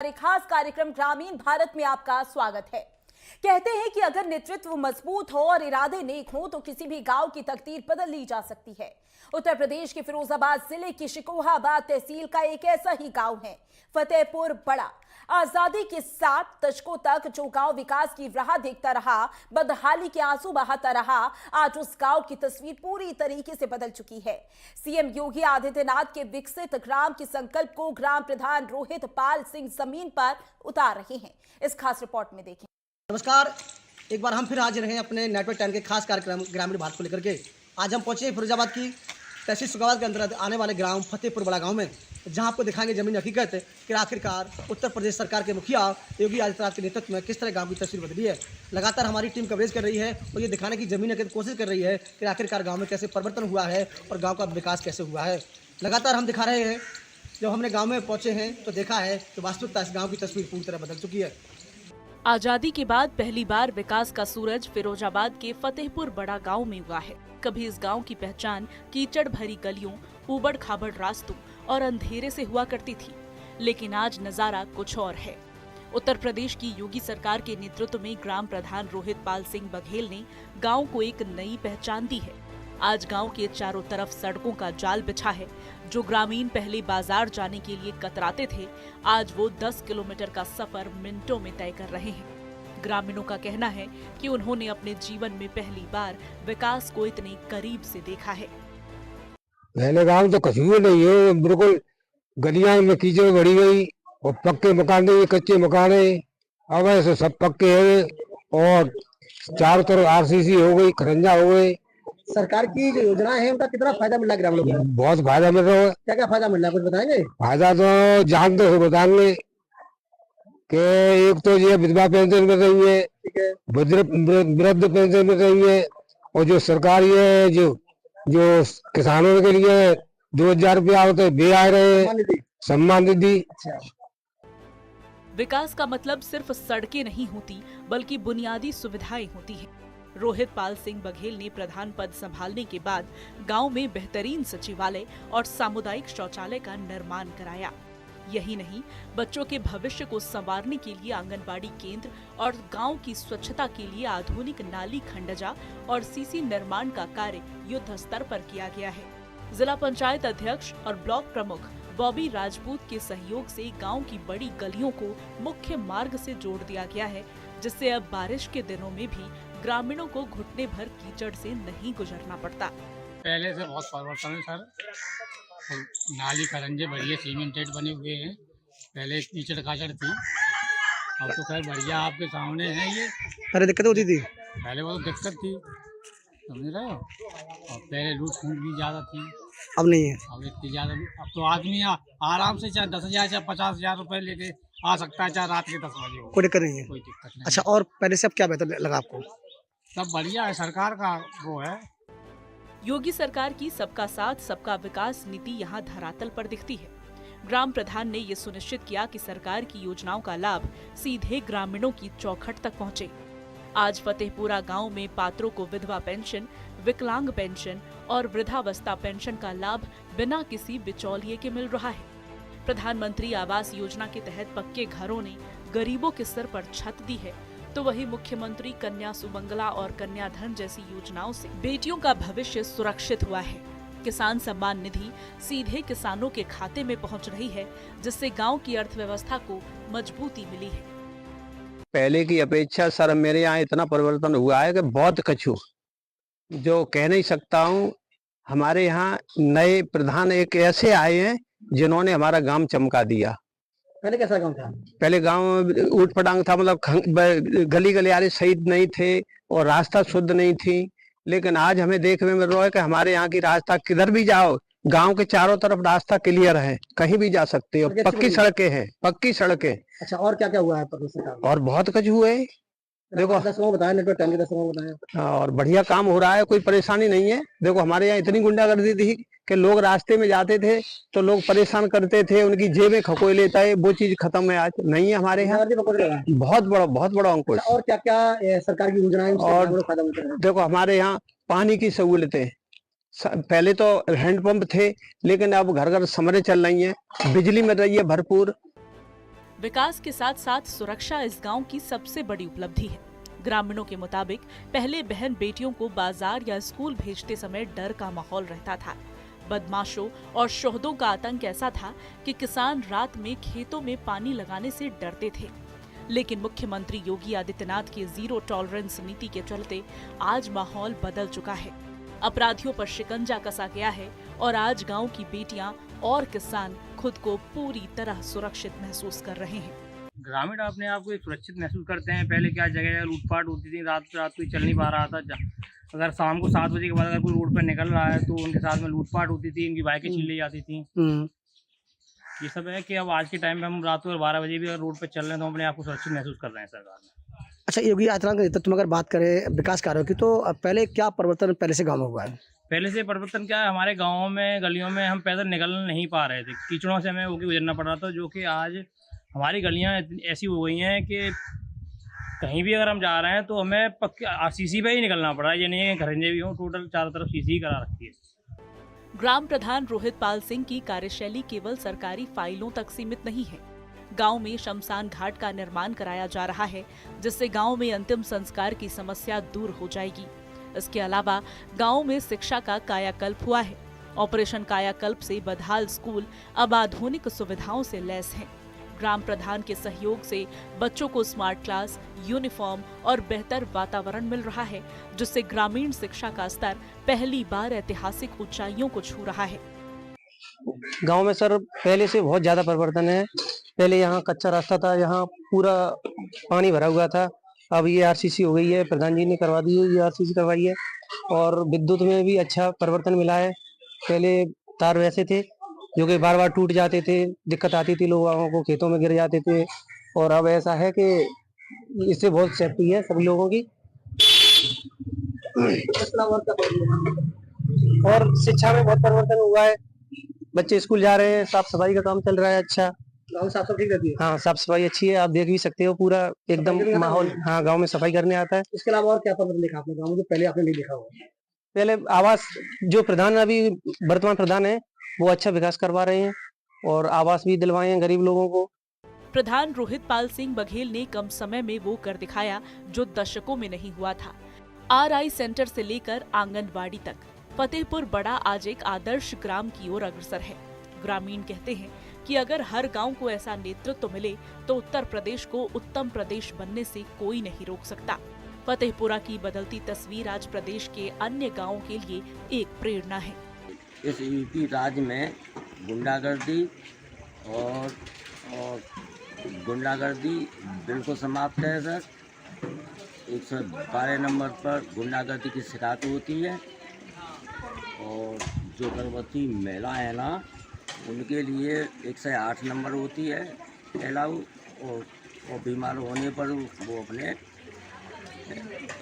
हमारे खास कार्यक्रम ग्रामीण भारत में आपका स्वागत है। कहते हैं कि अगर नेतृत्व मजबूत हो और इरादे नेक हो तो किसी भी गांव की तकदीर बदल ली जा सकती है। उत्तर प्रदेश के फिरोजाबाद जिले की शिकोहाबाद तहसील का एक ऐसा ही गांव है फतेहपुर बड़ा। आजादी के 7 दशकों तक जो गांव विकास की राह देखता रहा, बदहाली के आंसू बहाता रहा, आज उस गांव की तस्वीर पूरी तरीके से बदल चुकी है। सीएम योगी आदित्यनाथ के विकसित ग्राम के संकल्प को ग्राम प्रधान रोहित पाल सिंह जमीन पर उतार रहे हैं। इस खास रिपोर्ट में देखें। नमस्कार, एक बार हम फिर हाजिर हैं अपने नेटवर्क 10 के खास कार्यक्रम ग्रामीण भारत को लेकर के। आज हम पहुंचे फिरोजाबाद की तहसील शिकोहाबाद के अंतर्गत आने वाले ग्राम फतेहपुर बड़ा गांव में, जहां आपको दिखाएंगे जमीन हकीकत कि आखिरकार उत्तर प्रदेश सरकार के मुखिया योगी आदित्यनाथ के नेतृत्व में किस तरह गांव की तस्वीर बदली है। लगातार हमारी टीम कवरेज कर रही है और ये दिखाने की जमीन हकीकत कोशिश कर रही है कि आखिरकार गाँव में कैसे परिवर्तन हुआ है और गाँव का विकास कैसे हुआ है। लगातार हम दिखा रहे हैं। जब हमने गाँव में पहुँचे हैं तो देखा है कि वास्तविकता इस गाँव की तस्वीर पूरी तरह बदल चुकी है। आजादी के बाद पहली बार विकास का सूरज फिरोजाबाद के फतेहपुर बड़ा गांव में हुआ है। कभी इस गांव की पहचान कीचड़ भरी गलियों, ऊबड़ खाबड़ रास्तों और अंधेरे से हुआ करती थी, लेकिन आज नजारा कुछ और है। उत्तर प्रदेश की योगी सरकार के नेतृत्व में ग्राम प्रधान रोहित पाल सिंह बघेल ने गांव को एक नई पहचान दी है। आज गांव के चारों तरफ सड़कों का जाल बिछा है। जो ग्रामीण पहले बाजार जाने के लिए कतराते थे, आज वो 10 किलोमीटर का सफर मिनटों में तय कर रहे हैं। ग्रामीणों का कहना है कि उन्होंने अपने जीवन में पहली बार विकास को इतने करीब से देखा है। पहले गांव तो कछुए नहीं है, बिल्कुल गलियां में कीचड़ भरी गई और पक्के मकान नहीं, कच्चे मकान है। अब ऐसे सब पक्के हैं और चारों तरफ आरसीसी हो गई, खरंजा हो गए। सरकार की जो योजनाएं हैं उनका कितना फायदा मिल रहा है ग्रामीणों को? बहुत फायदा मिल रहा है। क्या क्या फायदा मिल रहा है, कुछ बताएंगे? फायदा तो जानते हो बताएंगे कि एक तो ये विधवा पेंशन मिल रही है, वृद्ध पेंशन मिल रही है, और जो सरकार ये जो किसानों के लिए 2000 रुपया होते हैं वे आ रहे हैं, सम्मान निधि। विकास का मतलब सिर्फ सड़कें नहीं होती, बल्कि बुनियादी सुविधाएं होती हैं। रोहित पाल सिंह बघेल ने प्रधान पद संभालने के बाद गांव में बेहतरीन सचिवालय और सामुदायिक शौचालय का निर्माण कराया। यही नहीं, बच्चों के भविष्य को संवारने के लिए आंगनबाड़ी केंद्र और गांव की स्वच्छता के लिए आधुनिक नाली खंडजा और सीसी निर्माण का कार्य युद्ध स्तर पर किया गया है। जिला पंचायत अध्यक्ष और ब्लॉक प्रमुख बॉबी राजपूत के सहयोग से गांव की बड़ी गलियों को मुख्य मार्ग से जोड़ दिया गया है, जिससे अब बारिश के दिनों में भी ग्रामीणों को घुटने भर कीचड़ से नहीं गुजरना पड़ता। पहले से बहुत परिवर्तन है सर। नाली खरंजे बढ़िया सीमेंटेड बने हुए हैं। पहले कीचड़ काचड़ थी, अब तो खैर बढ़िया आपके सामने है ये। अरे दिक्कत होती थी पहले बहुत दिक्कत थी, समझ रहे हो। और पहले लूट फूट भी ज्यादा थी, अब नहीं है। अब इतनी ज्यादा। अब तो आदमी आराम से चाहे 10,000 चाहे 50,000 रुपए लेके आ सकता है, चाहे रात के 10 बजे हो। कोई दिक्कत नहीं है। कोई दिक्कत नहीं। अच्छा, और पहले से अब क्या बेहतर लगा आपको? सब बढ़िया है, सरकार का वो है। योगी सरकार की सबका साथ सबका विकास नीति यहाँ धरातल पर दिखती है। ग्राम प्रधान ने ये सुनिश्चित किया कि सरकार की योजनाओं का लाभ सीधे ग्रामीणों की चौखट तक पहुँचे। आज फतेहपुरा गांव में पात्रों को विधवा पेंशन, विकलांग पेंशन और वृद्धावस्था पेंशन का लाभ बिना किसी बिचौलिए के मिल रहा है। प्रधानमंत्री आवास योजना के तहत पक्के घरों ने गरीबों के सिर पर छत दी है, तो वही मुख्यमंत्री कन्या सुमंगला और कन्याधन जैसी योजनाओं से बेटियों का भविष्य सुरक्षित हुआ है। किसान सम्मान निधि सीधे किसानों के खाते में पहुंच रही है, जिससे गांव की अर्थव्यवस्था को मजबूती मिली है। पहले की अपेक्षा सर मेरे यहाँ इतना परिवर्तन हुआ है कि बहुत कछु जो कह नहीं सकता हूँ। हमारे यहाँ नए प्रधान एक ऐसे आए हैं जिन्होंने हमारा गांव चमका दिया। पहले कैसा गाँव था? पहले गांव ऊट पटांग था, मतलब गली गलियारे सही नहीं थे और रास्ता शुद्ध नहीं थी। लेकिन आज हमें देखने में मिल रहा है कि हमारे यहाँ की रास्ता किधर भी जाओ, गांव के चारों तरफ रास्ता क्लियर है, कहीं भी जा सकते हो। पक्की सड़कें हैं, पक्की सड़कें। अच्छा, और क्या क्या हुआ है सरकार? और बहुत कुछ हुए, देखो बताया, नेटवर्क 10 के 10 बताया। और बढ़िया काम हो रहा है, कोई परेशानी नहीं है। देखो हमारे यहाँ इतनी गुंडागर्दी थी कि लोग रास्ते में जाते थे तो लोग परेशान करते थे, उनकी जेबें खकोए लेता है, वो चीज खत्म है। आज नहीं है हमारे यहाँ। बहुत बड़ा अंकुश। और क्या क्या सरकार की योजनाएं और देखो हमारे यहाँ पानी की सहूलतें, पहले तो हैंडपंप थे, लेकिन अब घर घर समरें चल रही हैं, बिजली मिल रही है भरपूर। विकास के साथ साथ सुरक्षा इस गांव की सबसे बड़ी उपलब्धि है। ग्रामीणों के मुताबिक पहले बहन बेटियों को बाजार या स्कूल भेजते समय डर का माहौल रहता था। बदमाशों और शोहदों का आतंक ऐसा था कि किसान रात में खेतों में पानी लगाने से डरते थे। लेकिन मुख्यमंत्री योगी आदित्यनाथ की जीरो टॉलरेंस नीति के चलते आज माहौल बदल चुका है। अपराधियों पर शिकंजा कसा गया है और आज गांव की बेटियां और किसान खुद को पूरी तरह सुरक्षित महसूस कर रहे हैं। ग्रामीण अपने आप को सुरक्षित महसूस करते हैं। पहले क्या जगह लूटपाट होती थी, रात कोई चल नहीं पा रहा था। अगर शाम को 7 बजे के बाद अगर कोई रोड पर निकल रहा है तो उनके साथ में लूटपाट होती थी, इनकी बाइकें छीन ली जाती थी। ये सब है कि अब आज के टाइम में हम रात को 12 बजे भी अगर रोड पर चल रहे हैं तो हम अपने आप को सुरक्षित महसूस कर रहे हैं सरकार में। अच्छा, योगी आदित्यनाथ के नेतृत्व में अगर बात करें विकास कार्यों की, तो पहले क्या परिवर्तन पहले से गाँव में हुआ है? पहले से परिवर्तन क्या है, हमारे गाँव में गलियों में हम पैदल निकल नहीं पा रहे थे, कीचड़ों से हमें होकर गुजरना पड़ रहा था। जो कि आज हमारी गलियाँ ऐसी हो गई हैं कि कहीं भी अगर हम जा रहे हैं तो हमें पक्के सीसी पे ही निकलना पड़ रहा है। ये नहीं है घरंजे भी हों, टोटल चारों तरफ सीसी ही करा रखी है। ग्राम प्रधान रोहित पाल सिंह की कार्यशैली केवल सरकारी फाइलों तक सीमित नहीं है। गांव में शमशान घाट का निर्माण कराया जा रहा है, जिससे गांव में अंतिम संस्कार की समस्या दूर हो जाएगी। इसके अलावा गांव में शिक्षा का कायाकल्प हुआ है। ऑपरेशन कायाकल्प से बदहाल स्कूल अब आधुनिक सुविधाओं से लैस हैं। ग्राम प्रधान के सहयोग से बच्चों को स्मार्ट क्लास, यूनिफॉर्म और बेहतर वातावरण मिल रहा है, जिससे ग्रामीण शिक्षा का स्तर पहली बार ऐतिहासिक ऊंचाइयों को छू रहा है। गांव में सर पहले से बहुत ज्यादा परिवर्तन है। पहले यहाँ कच्चा रास्ता था, यहाँ पूरा पानी भरा हुआ था। अब ये आरसीसी हो गई है, प्रधान जी ने करवा दी है, ये आरसीसी करवाई है। और विद्युत में भी अच्छा परिवर्तन मिला है। पहले तार वैसे थे जो कि बार बार टूट जाते थे, दिक्कत आती थी, लोगों को खेतों में गिर जाते थे। और अब ऐसा है कि इससे बहुत सेफ्टी है सभी लोगों की। और शिक्षा में बहुत परिवर्तन हुआ है। बच्चे स्कूल जा रहे हैं, साफ सफाई का काम चल रहा है। अच्छा, गाँव साफ सफाई रहती है? हाँ, साफ सफाई अच्छी है, आप देख भी सकते हो पूरा एकदम माहौल। हाँ, गांव में सफाई करने आता है। इसके अलावा और क्या परिवर्तन देखा आपने गाँव में, पहले आपने नहीं देखा होगा? पहले आवास, जो प्रधान अभी वर्तमान प्रधान है वो अच्छा विकास करवा रहे हैं और आवास भी दिलवाए हैं गरीब लोगों को। प्रधान रोहित पाल सिंह बघेल ने कम समय में वो कर दिखाया जो दशकों में नहीं हुआ था। RI सेंटर से लेकर आंगनबाड़ी तक फतेहपुर बड़ा आज एक आदर्श ग्राम की ओर अग्रसर है। ग्रामीण कहते हैं कि अगर हर गांव को ऐसा नेतृत्व मिले तो उत्तर प्रदेश को उत्तम प्रदेश बनने से कोई नहीं रोक सकता। फतेहपुरा की बदलती तस्वीर आज प्रदेश के अन्य गांवों के लिए एक प्रेरणा है। इस यूपी राज्य में गुंडागर्दी और गुंडागर्दी बिल्कुल समाप्त है सर। 112 नंबर पर गुंडागर्दी की शिकायत होती है और जो गर्भवती महिला है ना उनके लिए 108 नंबर होती है अलाउ, और बीमार होने पर वो अपने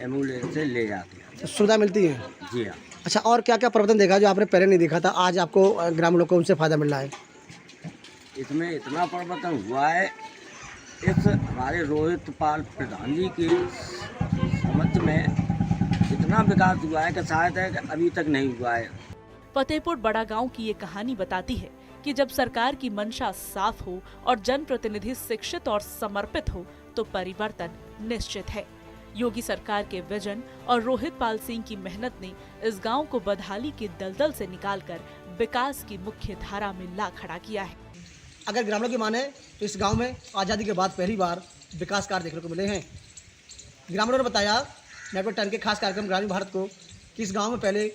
एम्बुलेंस से ले जाते हैं। सुविधा मिलती है? जी हाँ। अच्छा, और क्या क्या परिवर्तन देखा जो आपने पहले नहीं देखा था, आज आपको ग्रामीणों को उनसे फायदा मिल रहा है? इसमें इतना परिवर्तन हुआ है, इस हमारे रोहित पाल प्रधान जी की समझ में इतना विकास हुआ है कि शायद है कि अभी तक नहीं हुआ है। फतेहपुर बड़ा गांव की ये कहानी बताती है कि जब सरकार की मंशा साफ हो और जनप्रतिनिधि शिक्षित और समर्पित हो तो परिवर्तन निश्चित है। योगी सरकार के विजन और रोहित पाल सिंह की मेहनत ने इस गांव को बदहाली के दलदल से निकालकर विकास की मुख्य धारा में ला खड़ा किया है। अगर ग्रामीणों की माने तो इस गांव में आज़ादी के बाद पहली बार विकास कार्य देखने को मिले हैं। ग्रामीणों ने बताया नेटवर्क 10 के खास कार्यक्रम ग्रामीण भारत को कि इस गांव में पहले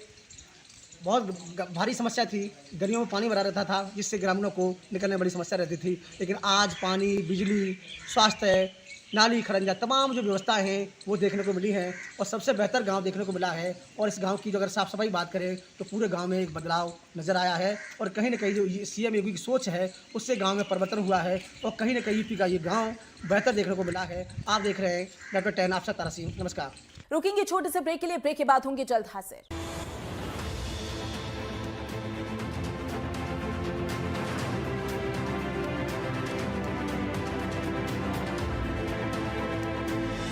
बहुत भारी समस्या थी, गलियों में पानी भरा रहता था जिससे ग्रामीणों को निकलने में बड़ी समस्या रहती थी। लेकिन आज पानी, बिजली, स्वास्थ्य, नाली, खरंजा, तमाम जो व्यवस्थाएं हैं वो देखने को मिली हैं और सबसे बेहतर गांव देखने को मिला है। और इस गांव की जो अगर साफ़ सफाई बात करें तो पूरे गांव में एक बदलाव नज़र आया है और कहीं ना कहीं जो CM योगी की सोच है उससे गांव में परिवर्तन हुआ है और कहीं ना कहीं यूपी का ये गांव बेहतर देखने को मिला है। आप देख रहे हैं नेटवर्क 10, आपसे तारा सिंह, नमस्कार। रुकेंगे छोटे से ब्रेक के लिए, ब्रेक के बाद होंगे जल्द हाजिर।